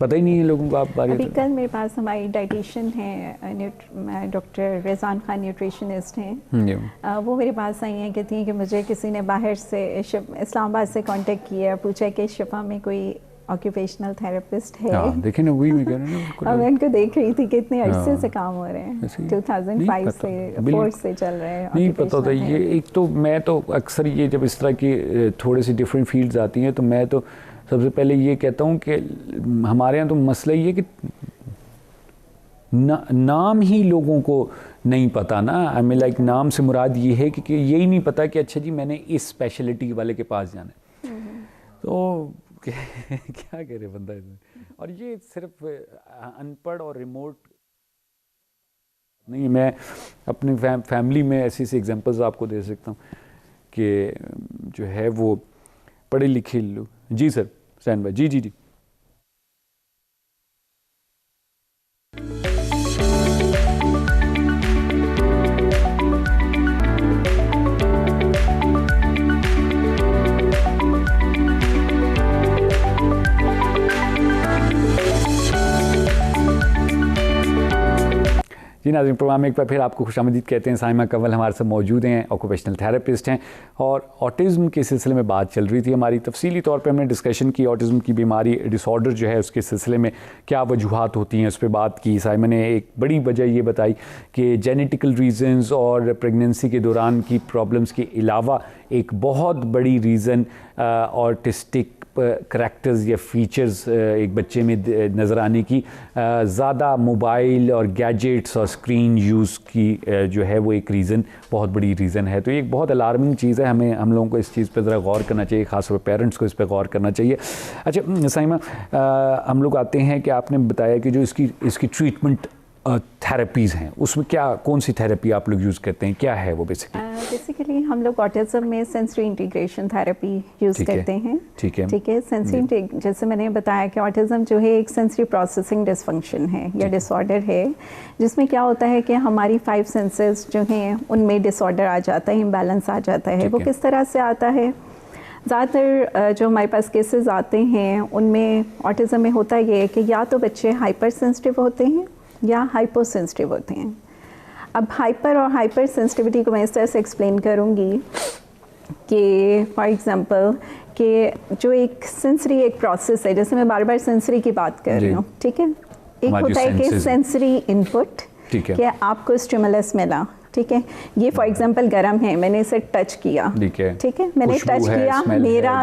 पता ही नहीं है लोगों को। आप अभी कल मेरे पास हमारी डाइटिशियन है, डॉक्टर रेजान खान, न्यूट्रिशनिस्ट हैं। वो मेरे पास आई हैं, कहती हैं कि मुझे किसी ने बाहर से इस्लामाबाद से कांटेक्ट किया, पूछा कि शिफा में कोई ऑक्यूपेशनल थेरेपिस्ट है। देखिए ना, वही मैं कह रहा हूँ। मैं इनको देख रही थी कि इतने अरसे से काम हो रहे हैं, 2005 से 4 से चल रहे हैं। नहीं पता था ये। एक तो मैं तो अक्सर ये जब इस तरह की थोड़ी सी डिफरेंट फील्ड्स आती हैं, तो मैं तो सबसे पहले ये कहता हूँ कि हमारे यहाँ तो मसला ये कि नाम ही लोगों को नहीं पता ना। आई मीन लाइक नाम से मुराद ये है कि यही नहीं पता कि अच्छा जी मैंने इस स्पेशलिटी वाले के पास जाना है। तो क्या कह रहे बंदा इसमें। और ये सिर्फ अनपढ़ और रिमोट नहीं, मैं अपनी फैमिली में ऐसी एग्जांपल्स आपको दे सकता हूँ कि जो है वो पढ़े लिखे लोग। जी सर, सैन भाई। जी जी जी। जी नाज़रीन, प्रोग्राम में एक बार फिर आपको खुशामदीद कहते हैं। साइमा कंवल हमारे साथ मौजूद हैं, ऑक्यूपेशनल थेरेपिस्ट हैं, और ऑटिज़म के सिलसिले में बात चल रही थी हमारी। तफसीली तौर पे हमने डिस्कशन की ऑटिज़म की बीमारी, डिसऑर्डर जो है उसके सिलसिले में क्या वजूहात होती हैं, उस पर बात की। साइमा ने एक बड़ी वजह ये बताई कि जेनेटिकल रीज़न्स और प्रेगनेंसी के दौरान की प्रॉब्लम्स के अलावा एक बहुत बड़ी रीज़न ऑटिस्टिक करैक्टर्स या फीचर्स एक बच्चे में नज़र आने की ज़्यादा मोबाइल और गैजेट्स और स्क्रीन यूज़ की जो है वो एक रीज़न, बहुत बड़ी रीज़न है। तो ये एक बहुत अलार्मिंग चीज़ है। हम लोगों को इस चीज़ पर ज़रा गौर करना चाहिए, ख़ासतौर पर पेरेंट्स को इस पर गौर करना चाहिए। अच्छा साइमा, हम लोग आते हैं कि आपने बताया कि जो इसकी ट्रीटमेंट थेरेपीज़ हैं, उसमें कौन सी थेरेपी आप लोग यूज़ करते हैं, क्या है वो बेसिकली हम लोग ऑटिज़म में सेंसरी इंटीग्रेशन थेरेपी यूज़ करते हैं। ठीक है, ठीक है। सेंसरी, जैसे मैंने बताया कि ऑटिज़म जो है एक सेंसरी प्रोसेसिंग डिसफंक्शन है या डिसऑर्डर है, जिसमें क्या होता है कि हमारी 5 सेंसेस जो हैं उनमें डिसऑर्डर आ जाता है, इम्बैलेंस आ जाता है। वो किस तरह से आता है? ज़्यादातर जो हमारे पास केसेस आते हैं उनमें ऑटिज़म में होता ये है कि या तो बच्चे हाइपर सेंसिटिव होते हैं या हाइपो सेंसिटिव होते हैं। अब हाइपर और हाइपर सेंसिटिविटी को मैं इस तरह से एक्सप्लेन करूँगी कि फॉर एग्जांपल कि जो एक सेंसरी एक प्रोसेस है, जैसे मैं बार बार सेंसरी की बात कर रही हूँ, ठीक है। एक होता है कि सेंसरी इनपुट, कि आपको स्टिमुलस मिला, ठीक है। ये फॉर एग्जांपल गर्म है, मैंने इसे टच किया, ठीक है, मैंने टच किया,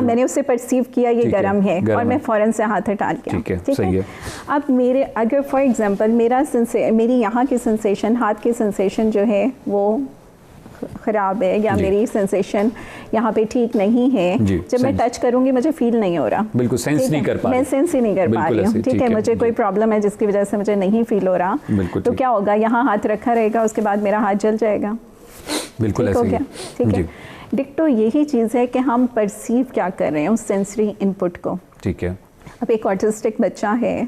मैंने उसे परसीव किया ये गर्म है, और मैं फ़ौरन से हाथ हटा लिया, ठीक है। अब अगर फॉर एग्जांपल मेरी यहाँ की सेंसेशन, हाथ की सेंसेशन जो है वो ख़राब है या मेरी सेंसेशन यहाँ पे ठीक नहीं है, जब मैं टच करूँगी मुझे फील नहीं हो रहा, बिल्कुल सेंस नहीं कर पा रही, मैं सेंस ही नहीं कर पा रही हूँ, ठीक है, मुझे कोई प्रॉब्लम है जिसकी वजह से मुझे नहीं फील हो रहा, तो क्या होगा, यहाँ हाथ रखा रहेगा, उसके बाद मेरा हाथ जल जाएगा, बिल्कुल ऐसे ही, ठीक है। डिक्टो यही चीज़ है कि हम परसीव क्या कर रहे हैं उस सेंसरी इनपुट को, ठीक है। अब एक ऑटिस्टिक बच्चा है,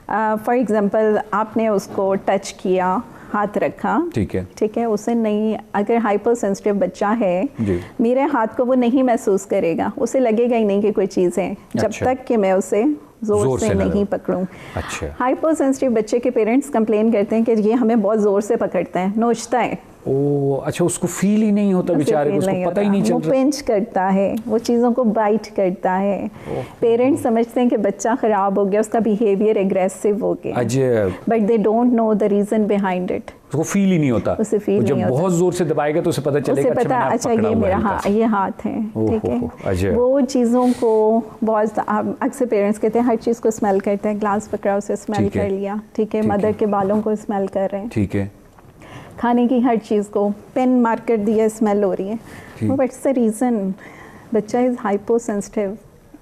फॉर एग्जांपल आपने उसको टच किया, हाथ रखा, ठीक है, उसे नहीं, अगर हाइपर सेंसिटिव बच्चा है, मेरे हाथ को वो नहीं महसूस करेगा, उसे लगेगा ही नहीं कि कोई चीज़ है, जब तक कि मैं उसे जोर से नहीं पकड़ूं। अच्छा। हाइपर सेंसिटिव बच्चे के पेरेंट्स कंप्लेन करते हैं कि ये हमें बहुत जोर से पकड़ता है, नोचता है। ओ अच्छा, उसको फील ही नहीं होता बेचारे को, उसको पता ही नहीं चलता, वो पिंच करता है, वो चीज़ों को बाइट करता है। पेरेंट्स समझते हैं कि बच्चा खराब हो गया, उसका बिहेवियर एग्रेसिव हो गया, but they don't know the reason behind it. उसको फील ही नहीं होता, उसे फील जब बहुत जोर से दबाएगा तो उसे पता चलेगा, अच्छा ये मेरा ये हाथ है, ठीक है। वो चीज़ों को बहुत अक्सर पेरेंट्स कहते हैं, हर चीज़ को स्मेल करते हैं, ग्लास पकड़ा उसे स्मेल कर लिया, ठीक है, मदर के बालों को स्मेल कर रहे हैं, ठीक है, खाने की हर चीज़ को पेन मार कर दिया, स्मेल हो रही है, व्हाट्स द रीज़न, बच्चा इज़ हाइपर सेंसिटिव।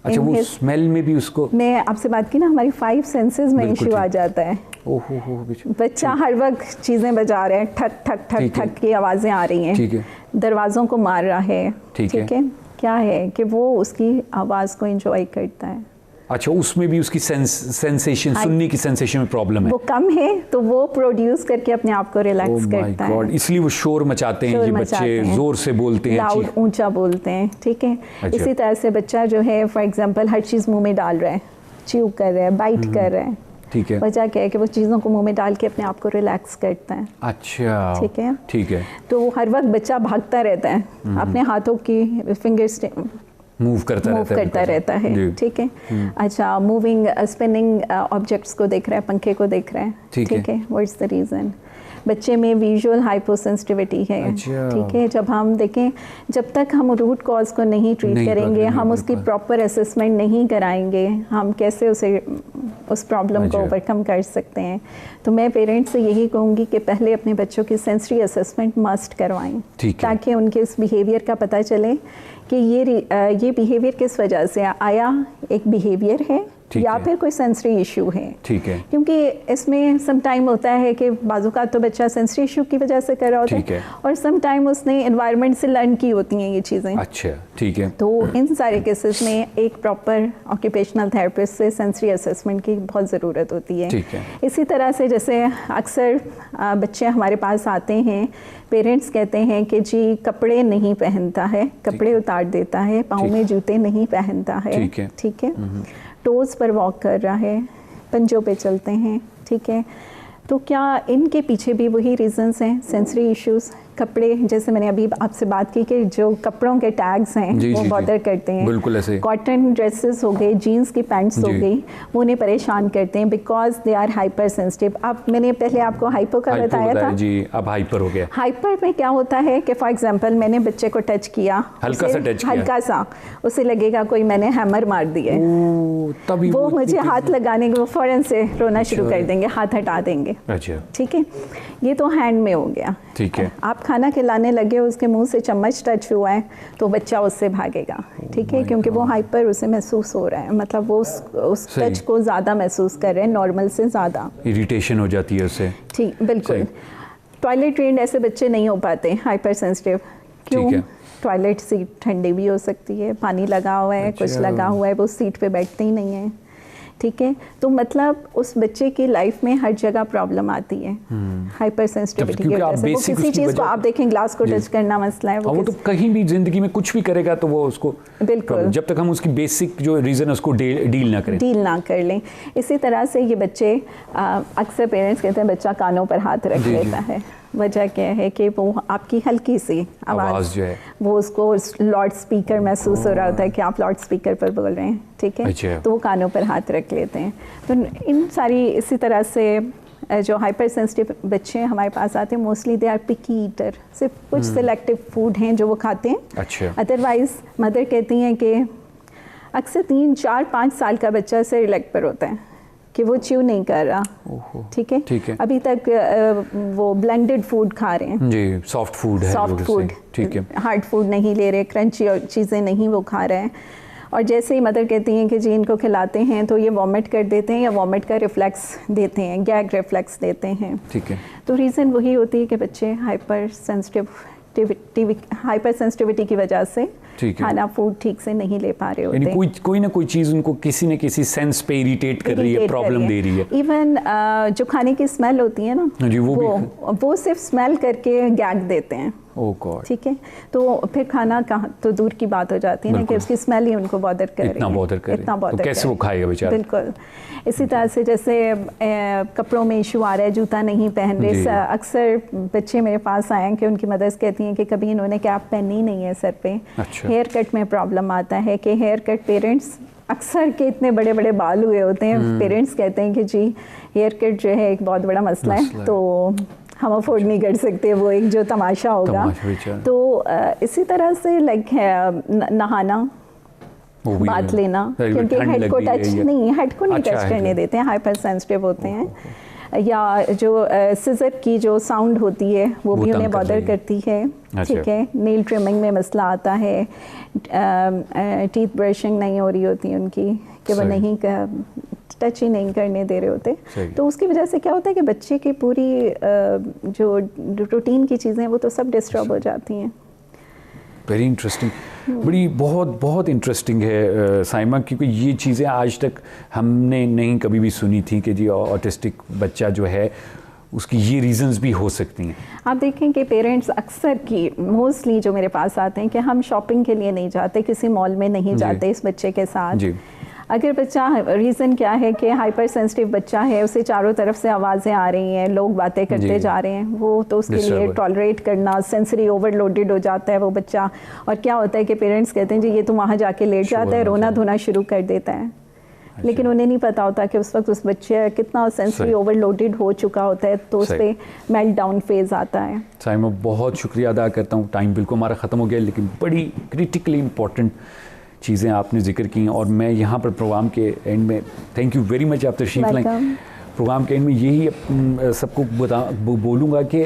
अच्छा, वो स्मेल में भी उसको, मैं आपसे बात की ना, हमारी 5 सेंसेस में इशू आ जाता है। बच्चा हर वक्त चीज़ें बजा रहे हैं, ठक ठक ठक ठक की आवाज़ें आ रही हैं, दरवाज़ों को मार रहा है, ठीक है, क्या है कि वो उसकी आवाज़ को एंजॉय करता है। अच्छा, उसमें भी उसकी सेंसेशन, सुनने की सेंसेशन में प्रॉब्लम है, वो कम है तो वो प्रोड्यूस करके अपने आप को रिलैक्स करता है, इसलिए वो शोर मचाते हैं, ये बच्चे जोर से बोलते हैं, लाउड ऊंचा बोलते हैं, ठीक है। इसी तरह से बच्चा जो है फॉर एग्जांपल हर चीज़ मुंह में डाल रहा है, च्यू कर रहा है, बाइट कर रहा है, ठीक है, वजह क्या है कि वो चीज़ों को मुंह में डाल के अपने आप को रिलैक्स करता है। अच्छा, ठीक है, ठीक है। तो हर वक्त बच्चा भागता रहता है, अपने हाथों की फिंगर्स मूव करता रहता है, ठीक है। अच्छा, मूविंग स्पिनिंग ऑब्जेक्ट्स को देख रहा है, पंखे को देख रहा है, ठीक है, व्हाट्स द रीज़न। बच्चे में विजुअल हाइपोसेंसिटिविटी है, ठीक है। जब हम देखें, जब तक हम रूट कॉज को नहीं ट्रीट करेंगे, हम उसकी प्रॉपर असेसमेंट नहीं कराएंगे, हम कैसे उस प्रॉब्लम को ओवरकम कर सकते हैं। तो मैं पेरेंट्स से यही कहूँगी कि पहले अपने बच्चों की सेंसरी असेसमेंट मस्ट करवाएं, ताकि उनके इस बिहेवियर का पता चले कि ये बिहेवियर किस वजह से आया, एक बिहेवियर है या फिर कोई सेंसरी इशू है, ठीक है। क्योंकि इसमें सम टाइम होता है कि बाज़ तो बच्चा सेंसरी इशू की वजह से कर रहा होता है, और सम टाइम उसने एनवायरनमेंट से लर्न की होती हैं ये चीज़ें। अच्छा, ठीक है। तो इन सारे केसेस में एक प्रॉपर ऑक्यूपेशनल थेरेपिस्ट से सेंसरी असेसमेंट की बहुत ज़रूरत होती है, ठीक है। इसी तरह से जैसे अक्सर बच्चे हमारे पास आते हैं, पेरेंट्स कहते हैं कि जी कपड़े नहीं पहनता है, कपड़े उतार देता है, पाँव में जूते नहीं पहनता है, ठीक है, टोज़ पर वॉक कर रहा है, पंजों पे चलते हैं, ठीक है। तो क्या इनके पीछे भी वही रीजंस हैं, सेंसरी इश्यूज? कपड़े, जैसे मैंने अभी आपसे बात की कि जो कपड़ों के टैग्स हैं वो बॉदर करते हैं, बिल्कुल ऐसे। कॉटन ड्रेसेस हो गए, जीन्स की पैंट्स हो गई, वो उन्हें परेशान करते हैं because they are hyper sensitive. अब मैंने पहले आपको हाइपर का बताया था जी, अब हाइपर हो गया। हाइपर में क्या होता है कि फॉर एग्जांपल मैंने बच्चे को टच किया, हल्का सा टच किया, हल्का सा, उसे लगेगा कोई मैंने हैमर मार दिया, तभी वो मुझे हाथ लगाने के वो फौरन से रोना शुरू कर देंगे, हाथ हटा देंगे। अच्छा, ठीक है, ये तो हैंड में हो गया, ठीक है। आप खाना खिलाने लगे, उसके मुंह से चम्मच टच हुआ है तो बच्चा उससे भागेगा, ठीक है, क्योंकि वो हाइपर उसे महसूस हो रहा है, मतलब वो उस टच को ज़्यादा महसूस कर रहे हैं, नॉर्मल से ज़्यादा इरिटेशन हो जाती है उससे, ठीक, बिल्कुल। टॉयलेट ट्रेंड ऐसे बच्चे नहीं हो पाते हाइपर सेंसिटिव, क्यों? टॉयलेट सीट ठंडी भी हो सकती है, पानी लगा हुआ है, कुछ लगा हुआ है, वो सीट पे बैठते ही नहीं है, ठीक है। तो मतलब उस बच्चे की लाइफ में हर जगह प्रॉब्लम आती है हाइपर सेंसिटिविटी की वजह से। वो किसी चीज़ को आप देखें, ग्लास को टच करना मसला है, वो तो कहीं भी जिंदगी में कुछ भी करेगा तो वो उसको, बिल्कुल, जब तक हम उसकी बेसिक जो रीज़न है उसको डील ना कर लें। इसी तरह से ये बच्चे, अक्सर पेरेंट्स कहते हैं बच्चा कानों पर हाथ रख लेता है, वजह क्या है कि वो आपकी हल्की सी आवाज़ जो है वो उसको लाउड स्पीकर महसूस हो रहा होता है कि आप लाउड स्पीकर पर बोल रहे हैं, ठीक है। अच्छा। तो वो कानों पर हाथ रख लेते हैं। तो इन सारी, इसी तरह से जो हाइपर सेंसिटिव बच्चे हमारे पास आते हैं, mostly they are picky eater, सिर्फ कुछ सिलेक्टिव फूड हैं जो वो खाते हैं। अच्छा। अदरवाइज मदर कहती हैं कि अक्सर 3, 4, 5 साल का बच्चा सेरेलैक पर होता है, कि वो च्यू नहीं कर रहा, ठीक है, ठीक है, अभी तक वो ब्लेंडेड फूड खा रहे हैं जी, सॉफ्ट फूड है, सॉफ्ट फूड, ठीक है, हार्ड फूड नहीं ले रहे, क्रंची और चीज़ें नहीं वो खा रहे हैं। और जैसे ही मदर कहती हैं कि जी इनको खिलाते हैं तो ये वॉमिट कर देते हैं या वॉमिट का रिफ्लेक्स देते हैं, गैग रिफ्लेक्स देते हैं, ठीक है। तो रीज़न वही होती है कि बच्चे हाइपर सेंसिटिविटी की वजह से खाना फूड ठीक से नहीं ले पा रहे होते, यानी कोई ना कोई चीज़ उनको किसी न किसी सेंस पे इरिटेट कर रही है, प्रॉब्लम दे रही है। इवन जो खाने की स्मेल होती है ना जी, वो सिर्फ स्मेल करके गैग देते हैं, ओह गॉड, ठीक है, तो फिर खाना कहाँ तो दूर की बात हो जाती है ना कि उसकी स्मेल ही उनको बॉदर कर रही है, इतना बॉदर तो कैसे वो खाएगा बेचारा। बिल्कुल इसी तरह से जैसे कपड़ों में इशू आ रहा है, जूता नहीं पहन रहे, अक्सर बच्चे मेरे पास आए हैं कि उनकी मदर्स कहती हैं कि कभी इन्होंने कैप पहनी नहीं है सर पे। अच्छा। हेयर कट में प्रॉब्लम आता है कि हेयर कट पेरेंट्स अक्सर के इतने बड़े बड़े बाल हुए होते हैं, पेरेंट्स कहते हैं कि जी हेयर कट जो है एक बहुत बड़ा मसला है, तो हम अफोर्ड नहीं कर सकते, वो एक जो तमाशा होगा। तो इसी तरह से लाइक नहाना, बात लेना, क्योंकि हेड को टच नहीं, हेड को नहीं टच करने देते हैं, हाइपर सेंसिटिव होते हैं, या जो सिजर की जो साउंड होती है वो भी उन्हें बॉदर करती है, ठीक है, नेल ट्रिमिंग में मसला आता है, टीथ ब्रशिंग नहीं हो रही होती उनकी कि वो नहीं टच ही नहीं करने दे रहे होते, तो उसकी वजह से क्या होता है कि बच्चे की पूरी जो रूटीन की चीज़ें वो तो सब डिस्टर्ब हो जाती हैं। वेरी इंटरेस्टिंग, बड़ी बहुत इंटरेस्टिंग है साइमा, क्योंकि ये चीज़ें आज तक हमने नहीं कभी भी सुनी थी कि जी ऑटिस्टिक बच्चा जो है उसकी ये रीजंस भी हो सकती हैं। आप देखें कि पेरेंट्स अक्सर की मोस्टली जो मेरे पास आते हैं कि हम शॉपिंग के लिए नहीं जाते, किसी मॉल में नहीं जाते इस बच्चे के साथ जी। अगर बच्चा, रीज़न क्या है कि हाइपर सेंसिटिव बच्चा है, उसे चारों तरफ से आवाज़ें आ रही हैं, लोग बातें करते जा रहे हैं, वो तो उसके लिए टॉलरेट करना, सेंसरी ओवरलोडेड हो जाता है वो बच्चा, और क्या होता है कि पेरेंट्स कहते हैं जी ये तो वहाँ जाके लेट जाता है, रोना धोना शुरू कर देता है, लेकिन उन्हें नहीं पता होता कि उस वक्त उस बच्चे कितना सेंसरी ओवरलोडेड हो चुका होता है, तो उस पर मेल्ट डाउन फेज आता है। साइमा बहुत शुक्रिया अदा करता हूँ, टाइम बिल्कुल हमारा ख़त्म हो गया, लेकिन बड़ी क्रिटिकली इम्पॉर्टेंट चीज़ें आपने जिक्र की, और मैं यहाँ पर प्रोग्राम के एंड में थैंक यू वेरी मच, आप तशरीफ़ लाएं। प्रोग्राम के एंड में यही सबको बोलूँगा कि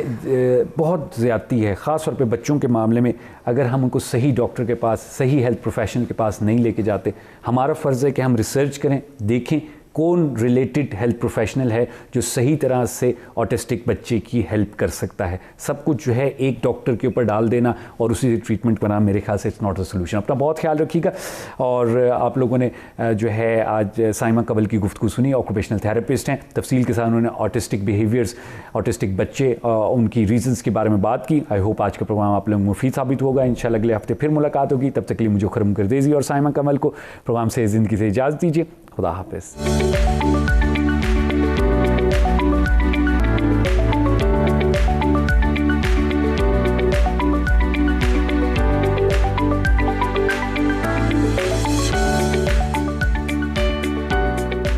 बहुत ज़्यादती है, ख़ास तौर पे बच्चों के मामले में। अगर हम उनको सही डॉक्टर के पास, सही हेल्थ प्रोफेशनल के पास नहीं लेके जाते, हमारा फ़र्ज़ है कि हम रिसर्च करें, देखें कौन रिलेटेड हेल्थ प्रोफेशनल है जो सही तरह से ऑटिस्टिक बच्चे की हेल्प कर सकता है। सब कुछ जो है एक डॉक्टर के ऊपर डाल देना और उसी से ट्रीटमेंट बनाना, मेरे ख्याल से इट्स नॉट अ सोल्यूशन। अपना बहुत ख्याल रखिएगा। और आप लोगों ने जो है आज साइमा कबल की गुफ्तगू सुनी, ऑक्यूपेशनल थेरेपिस्ट हैं, तफसील के साथ उन्होंने ऑटिस्टिक बिहेवियर्स, ऑटिस्टिक बच्चे, उनकी रीजंस के बारे में बात की। आई होप आज का प्रोग्राम आप लोगों को मुफीद साबित होगा। इंशाल्लाह अगले हफ्ते फिर मुलाकात होगी, तब तक के लिए मुझे खुरम गर्देज़ी और साइमा कमल को प्रोग्राम से ज़िंदगी से इजाज़त दीजिए। खुदा हाफ़िज़।